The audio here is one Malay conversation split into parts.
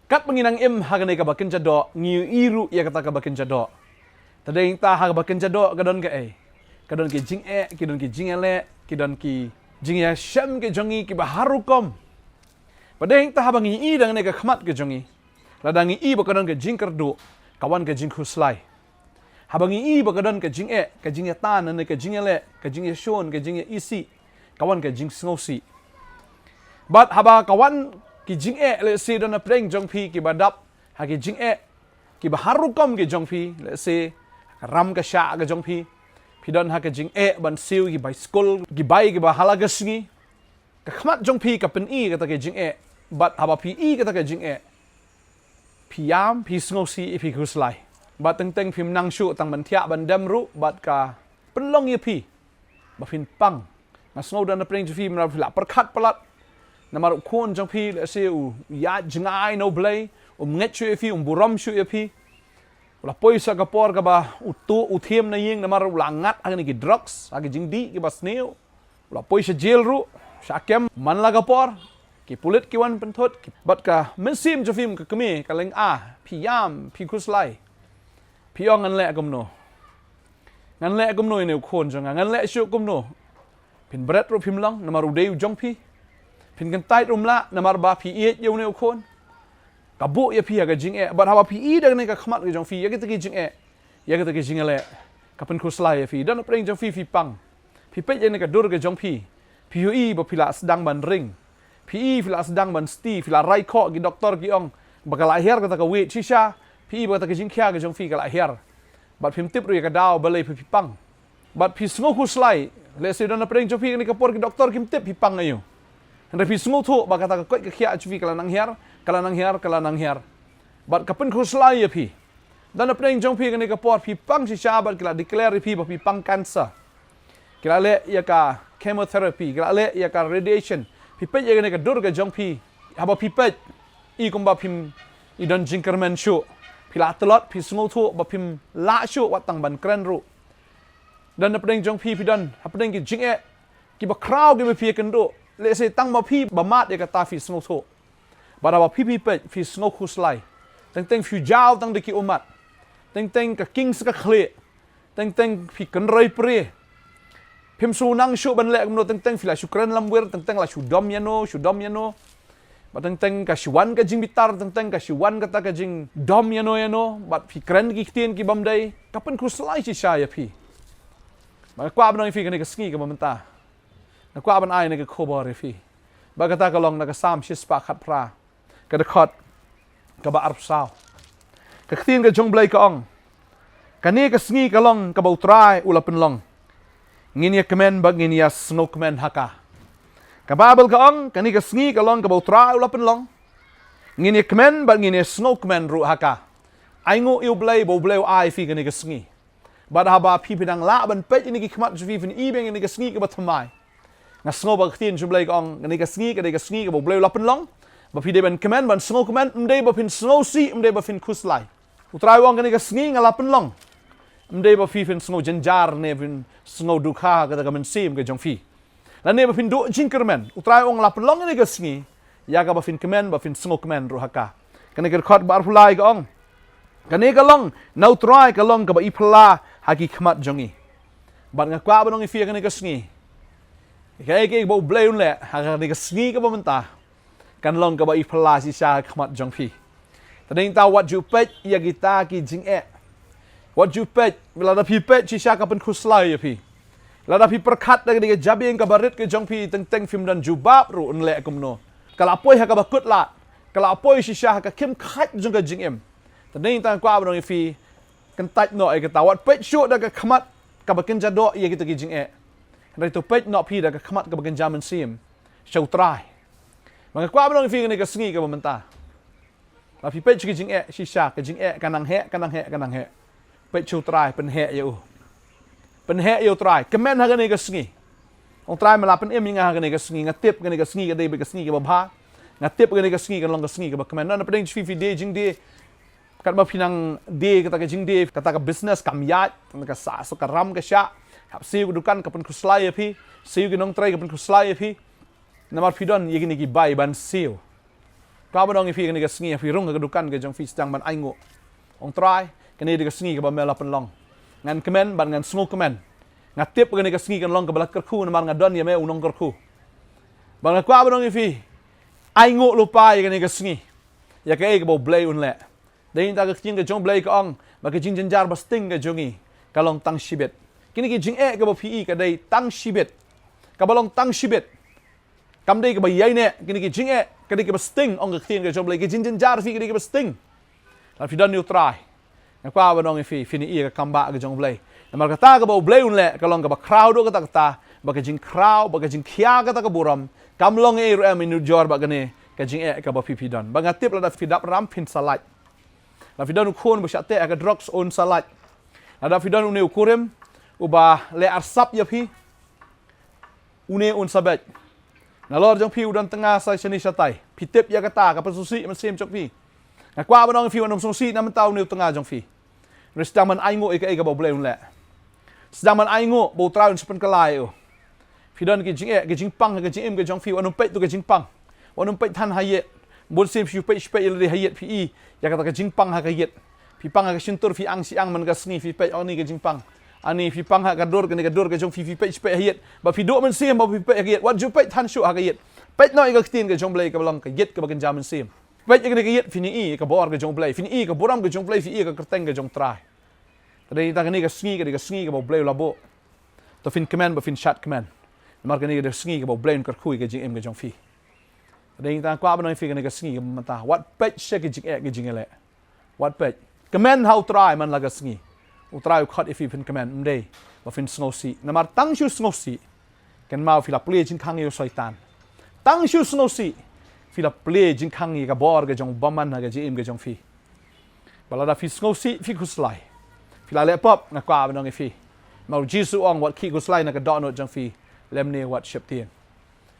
kat menginang hagane ka bakin jado ngiu iru ya kata ka bakin jado tadeng ta hag bakin jado kadon kadon ke jing kidon ke jingele kidon ki jingya syam ke jongi ki baharukom padeng ta habangi i dang ne ka khmat ke jongi ladangi i bakadon ke jing kerdu kawan ke jing khuslai habangi i bakadon ke jing ke jingya tan ne ke jingele ke jingya shon ke jingya isi kawan ke jing sngosi bat haba kawan ki jing le se don apreng jong phi ki badap ha ki jing ki baharukom ke jong phi le se ram ka sha ke jong phi don ha ke jing ban siu ki bai skul ki bai ki bahala ga sngi ka khmat jong phi ka pen i ka ta ke jing bat haba phi i ka ta ke jing phi yam phi sngosi phi khuslai bat teng phim nang shu tang ban thia ban dam ru bat ka penlong ye phi ba phin pang ma sngo dan apreng ju phi ma la perkhat palat namar khon jong phi le se u ya jingai no blai nget chu phi buram chu phi la poisa ka por ka ba utu uthiam na ying namar la ngat agni ki drugs agi jingdi ki ba sneu la poisa jail ru sakem man la ka por ki pulit ki wan penthot ki bat ka mesim jo film ka kemi ka leng phi yam phi khuslai phi ong an le gomno ngan le gomno ne khon jong ngan le shu gomno pin bret ru phim long namar u deu jong phi pin kan tai rumla namar ba phi e yo ne khon ka bu ya phi ga jing bat ha ba phi i dang ne ka khmat ga jong phi ya ke jing ya ke jing le ka pen khuslai ya phi dan preng jong phi pang phi pe ya ne ka dur ga jong phi phi i ba phi la sedang ban ring phi i phi la sedang ban sti phi la rai kho gi doktor gi ong ba ka la her ka ta ka we shisha phi ba ta ka jing khia ga jong phi ka la her bat phim tip ru ya ka daw ba le phi pang bat phi sngo khuslai le se dan preng jong phi ne ka por gi doktor kim tip phi pang ayo Henry phi sngo thu ba ka ta ka koi ka khia chu phi kala nang her bat ka pen khuslai ya phi dan apreng jong phi ne ka por phi pang si sha bat kala declare phi ba phi pang cancer kala le ya ka chemotherapy kala le ya ka radiation phi pe ya ne ka dur ka jong phi ha ba phi pe i kum ba phim i don jinkerman shu phi la tlot phi sngo thu ba phim la shu wat tang ban kran ru dan apreng jong phi don apreng ki jing ki ba crowd ki ba phi kan do le se tang ma phi ba mat ya ka ta phi sngo thu bara phi pe phi sngo khuslai teng phi jaw tang de ki umat teng ka king ska khle teng phi kan roi pre phim su nang shu ban le no teng phi la shukran lamwer teng la shudom yano ba teng ka shwan ka jing bitar teng ka shwan ka ta ka jing dom yano bat phi kran ki tien ki bam dai kapan khuslai chi sha ya phi ba kwa ban phi ka ne ka ski ka mamta na kwa ban ai ne ka khobor phi ba ka ta ka long na ka sam shispa khat pra ka de khot ka ba arp sao ka khtin ka jong blai ka ong ka ne ka sngi ka long ka bau trai ula pen long ngin ya kemen ba ngin ya snok men haka ka babel ka ong ka ne ka sngi ka long ka bau trai ula pen long ngin ya kemen ba ngin ya snok men ru haka ai ngo il blai bo blai ai fi ka ne ka sngi ba da ba phi pinang la ban pe ni ki khmat ju fi fin i beng ni ka sngi ka ba thamai nga sngo ba khtin jong blai ka ong ka ne ka sngi ka bau blai ula pen long ba phi de ban kemen ban sngo kemen mde ba fin snow si mde ba fin khuslai utrai wong kani ka sngi ngala pen long mde ba phi fin snow janjar ne fin snow dukha ka men sim ka jong phi la ne ba fin do jinkermen utrai wong la pen long ni ka sngi ya ka ba fin kemen ba fin snow kemen ru haka kani ka khot bar phulai ka ong kani ka long nau trai ka long ka ba ipla haki khmat jongi ban nga kwa ba nong fi kani ka sngi ke bo blai un le ha ka sngi ka ba menta kan long ka ba ipla si sha khmat jong phi tadeng ta wat ju pet ya gita ki jing wat ju pet la da phi pet si sha ka pen khuslai ya phi la da phi perkhat da ke jabing ka barit ke jong phi teng film dan jubab ru un le kumno kala poi ha ka ba kut la kala poi si sha ka kim khat jong ka jing tadeng ta kwa ba nong phi kan tat no ai ka ta wat pet shu da ka khmat ka ba ken jado ya kita ki jing rai to pet no phi da ka khmat ka ba ken jaman sim shau trai mga kwa ba nong phi ka sngi ka ba menta la phi pe chi jing si sha ka jing kanang he pe chu trai pen he yo trai kemen ha ka sngi ong trai ma la pen em nga ka sngi nga tip ka sngi ka dei be ka sngi ka ba bha nga tip ka sngi ka long ka sngi ka ba kemen na pen chi de jing de kat ba pinang de ka jing de ka ka business kam yat ka sa so ka ram ka sha hap siu dukan ka pen khuslai phi siu ki nong trai ka pen khuslai phi namar phi don ye ki bai ban siu Kau benong ifi kini kesengi ifi rung kedukan ke jong fi sedang ban aingo. Ong try kini di kesengi ke bamela penlong. Ngan kemen ban ngan sengu kemen. Ngatip kini kesengi kan long ke balak kerku naman ngadon ya me unong kerku. Bang kau benong ifi aingo lupa ya kini kesengi. Ya ke bau blay unle. Dai ta ke ke jong blay ke ong ba ke jing jenjar ba sting ke jongi. Kalong tang shibet. Kini ke jing ke bau pi ke dai tang shibet. Kabalong tang shibet. Kam dai ke ba yai ne kini ke jing kini ke ba sting ong ke tien ke jong blay ke jing jenjar fi kini ke ba sting. La fi dan you try. Nga kwa banong ifi fini ke kamba ke jong blay. Namar kata ke bau blay unle kalong ke ba crowd do kata ba ke jing crowd ba ke jing khia kata ke buram. Kamlong e ru minu jor ba gane ke jing ke ba pipi dan. Ba ngatip la da fi dap ram pin salat. La fi dan ukun bu syate ke drugs on salat. La da fi dan une ukurem uba le arsap ya pi. Une on sabet. Nalor jong pi udan tengah sai seni satai. Pitip ya kata ka pasusi mesim chok pi. Nga kwa banong fi wanong susi na mentau new tengah jong fi. Restam man aingo e ka ba blai un le. Sedang man aingo bo traun sepen kelai o. Fi dan ke jing pang ke jing im ke jong fi wanong pet tu ke jing pang. Wanong pet tan hayet. Bol sim fi pet le hayet fi i. Ya kata ke jing pang ha hayet. Fi pang ha sintur fi ang siang man ka sni fi pet oni ke jing pang. Ani fi pang ha gador ke jong fi pet hayet. Ba fi do man sim ba fi pet hayet. Wat ju pet tan shu ha hayet. Pet no i ka tin ke jong blai ke belong ke yet ke bagen jaman sim. Baik yang kita yet fini i ke bor ke jong play fini i ke boram ke jong play fi i ke kerteng ke jong try. Tadi kita kini ke sengi ke bau play labo. To fin command ba fin shot command. Mar kini ke sengi ke bau play ke kui ke jing ke jong fi. Tadi kita kwa ba fi kini ke sengi ke mata what page ke jing ele. What page. Command how try man laga sengi. U try u cut if fin command mdei ba fin snosi. Namar tang shu snosi. Kan mau fi la play jing khang yo shaitan. Tang shu snosi. Fila play jing kangi ka bor ke jong baman ha ke jim ke jong fi. Balada fi ngosi fi kuslai. Fila lepop na kwa banong fi. Mau jisu ong wat ki kuslai na ka donot jong fi. Lemne wat ship tien.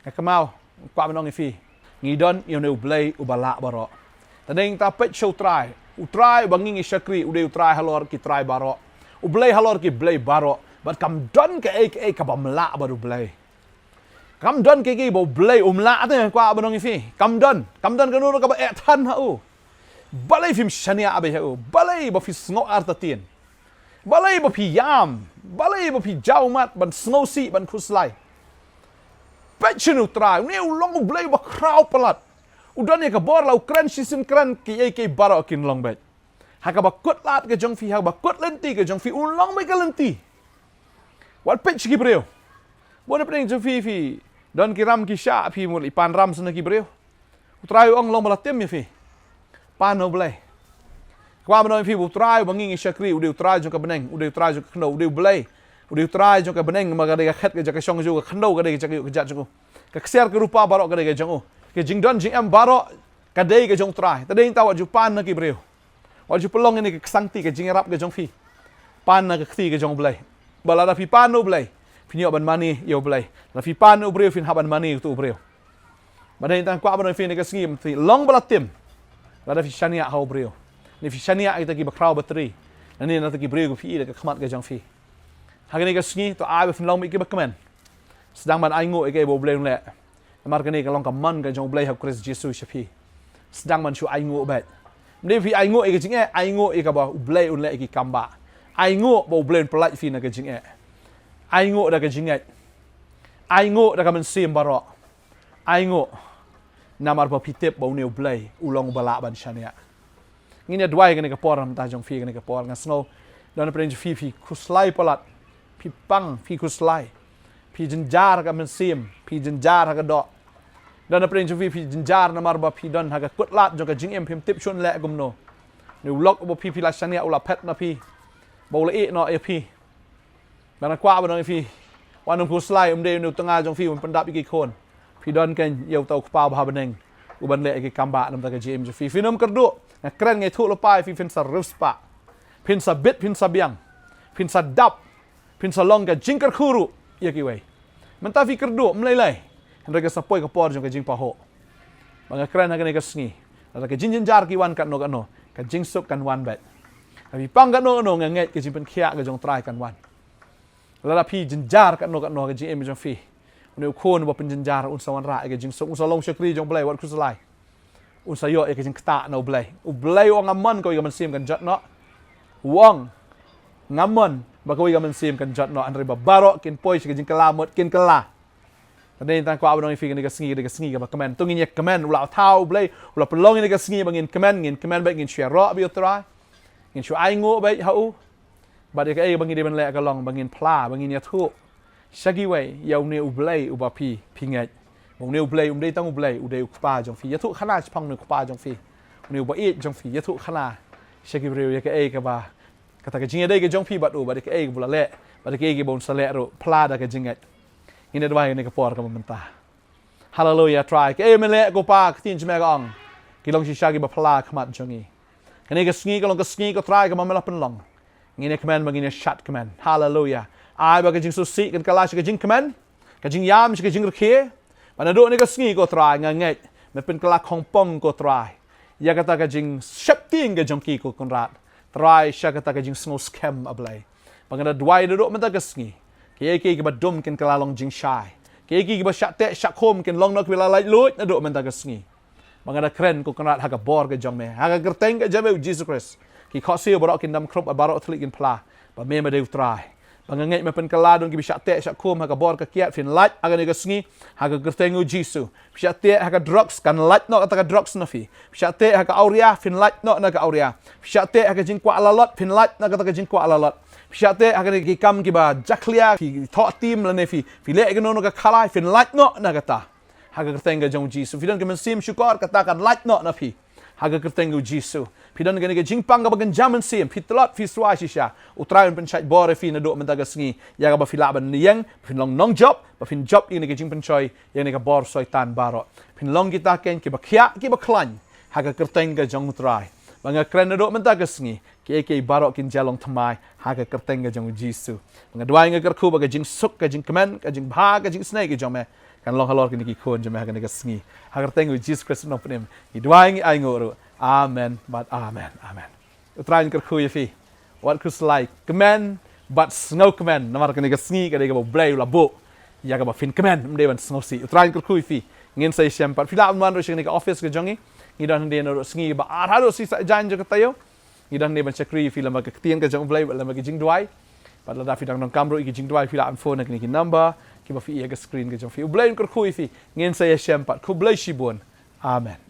Ka kamau kwa banong fi. Ngidon yo ne blay u bala baro. Tadeng ta pet show try. U try banging shakri u de u try halor ki try baro. U blay halor ki blay baro. But kam don ke ka bamla baru blay. Kam don ke bau blay umla tu kwa banong ifi. Kam don ka nu ka ba tan ha u. Balai fim shania abe ha u. Balai ba fi sngo artatien. Balai ba pi yam. Balai ba pi jaumat ban snow si ban kuslai. Petchenu try. Ni long blay ba kraw palat. Udan ya ka bor lau kran sisin kran ke baro kin long bet. Ha ka ba kut lat ke jong fi ha ba kut lenti ke jong fi ulong ba ka lenti. Wal petch ki breu. Bona pring jong fi don kiram ki shah fi mul ipan ram sana ki breu. Utrai ong long balatem ya fi. Pano blay. Kwa bano fi utrai banging shakri ude utrai jong ka beneng, ude utrai jong ka khno, ude blay. Ude utrai jong ka beneng ma ga de ka khet ke jaka shong jo ka khno ga de ka jat jong. Ka kser ke rupa baro ga de ka jong. Ke jing don jing am baro ka de ka jong trai. Tadeng tawa ju pan na ki breu. Wa ju pelong ini ke sangti ke jing rap ke jong fi. Pan na ka khti ke jong blay. Balada fi pano blay. Finyo ban mani yo blay. La fi pan u breu fin haban mani tu breu. Badai tang kwa ban fin ke sngim ti long balatim. La fi shania ha breu. Ni fi shania ita ki bakraw bateri. Ni na ta ki breu fi ke khmat ke jong fi. Hagani ke sngi to ai fin long mi ki bakmen. Sedang ban ai ngo ke bo bleu le. Mar ke ni ke long ka man ke jong blay ha Christ Jesus shapi. Sedang man chu ai ngo bet. Ni fi ai ngo ke jing ai ngo ke ba blay un le ki kamba. Ai ngo bo bleu pelai fi na ke jing ai ngo da ka jingat. Ai ngo da ka men sim baro. Ai ngo namar ba pitep ba uneu blay ulong bala ban shania. Ngine dwai ka ne ka poram ta jong fi ka ne ka por nga snow. Dan pren fi kuslai palat. Pi pang fi kuslai. Pi jenjar ka men sim, pi jenjar ka do. Dan pren fi jenjar namar ba pi don ha ka kutlat jong ka jingem pim tip chun le gumno. Ni ulok ba pi la shania ula pet na pi. Ba ula e no e pi. Dan kwa ba no fi wanung kuslai de nu tengah jong fi un pendap iki kon. Fi don kan yau tau kpa ba beneng. U ban le iki kamba nam ta ka jim fi finom kerdu. Na kren ngai thu lepai fi fin sa ruspa. Pin sa bit pin sa biang. Pin sa dap. Pin sa long ka jingker khuru ya ki wei. Menta fi kerdu mlelai. Hendak ka sapoi ka por jong ka jing pa ho. Bang kren ha ka ne ka sngi. La ka jing jar ki wan kan no ka jing suk kan wan bet. Abi pang kan no ngai ke jing pen khia ka jong trai kan wan. Lala pi jenjar kat no ka jing jong fi. Unu kon ba pen jenjar un sawan ra ke jing sok un salong shakri jong blai wat kusalai. sayo ke jing kta no blai ublai ong amon ko man sim kan jot no wong ngamon ba ko man sim kan jot no anre ba baro kin poi ke jing kalamot kin kala tadi tan ko abang ifi ke sngi ke ba komen tungin ye komen ula thau blai ula pelong ni ke sngi bangin komen ba ngin share ro bi otra ngin shu ai ngo ba hau ba de ke bangin de ban le ka long bangin pla bangin ya thu shagi wei yau ne ublai uba pi pingai mong ne ublai umdei tang ublai udei ukpa jong fi ya thu khana chpang ne ukpa jong fi ne uba e jong fi ya thu khana shagi breu ya ke ba kata ke jinga dei ke jong fi bat u ba de ke bula le ba de ke bon sale ro pla da ke jinga ini dua ini ke por ka mentah hallelujah try ke mele ko pa tin jme ga ong ki long shi shagi ba pla khmat jongi kene ke sngi ko long ke sngi ko try ka mamela pen long ngine command bangine shut command hallelujah ai ba ke jing su si kan kala ke jing command ke jing yam ke jing rkhe mana do ni ke sngi ko try ngai me pen kala khong pong ko try ya kata ke jing shapting ke jongki ko konrat try sha kata ke jing sngo scam ablai bangana dwai do menta ke sngi ke ba dum ken kala long jing shai ke ba shat te shat khom ken long nok wila lai lut na do menta ke sngi bangana kren ko konrat ha ka bor ke jong me ha ka gerteng ke jabe Jesus Christ ki khosi borok kin dam krop barok thlik in pla ba me ma deu try bangangai me pen kala don ki bisha te sha khom ha ka bor ka kiat fin lat aga ne ka sngi ha ka gertengu jisu bisha te ha ka drugs kan lat no ka drugs na fi bisha te ha ka auria fin lat no na ka auria bisha te ha ka jing kwa alalot fin lat na ka jing kwa alalot bisha te ha ka ki kam ki ba jaklia ki tho tim la ne fi le ka no ka khala fin lat no na ka ta ha ka gertenga jong jisu fi don ke men sim shukor ka ta kan lat no na fi ha ka gertengu jisu pidon gani ke jingpang ga bagan jaman sim pitlot fi swai shisha utrain pen chat bore fi na do menta ga sngi ya ga ba fila ban niang fin long nong job ba fin job ini ke jingpen choi yang ni ga bor soitan baro fin long kita ken ki ba khia ki ba klan ha ga kerteng ga jong utrai banga kren na do menta ga sngi ke baro kin jalong thamai ha ga kerteng ga jong jisu banga dwai nga kerkhu ba ga jing suk ga jing kemen ga jing bha ga jing snai ga jong me kan long halor ki khon jame ha ga sngi ha ga kerteng Jesus Christ no pnem i dwai ai ngoro amen but amen utrain kerkhu ye fi what kus like command but snow command namar ka ga sngi ka ga blay la bo ya ga ba fin command mde ban snow si utrain kerkhu fi ngin sai siam pat fila man ro shing ga office ga jongi ni dan de no sngi ba ar haro si sa jan jo ka tayo ni dan de ban chakri fi la ma ka tien ka jong blay la ma ga jing dwai pat la da fi dang nong kamro i jing dwai fi la an phone ni ki number ki ba fi ga screen ga jong fi blay kerkhu fi ngin sai siam pat khu blay shi bon amen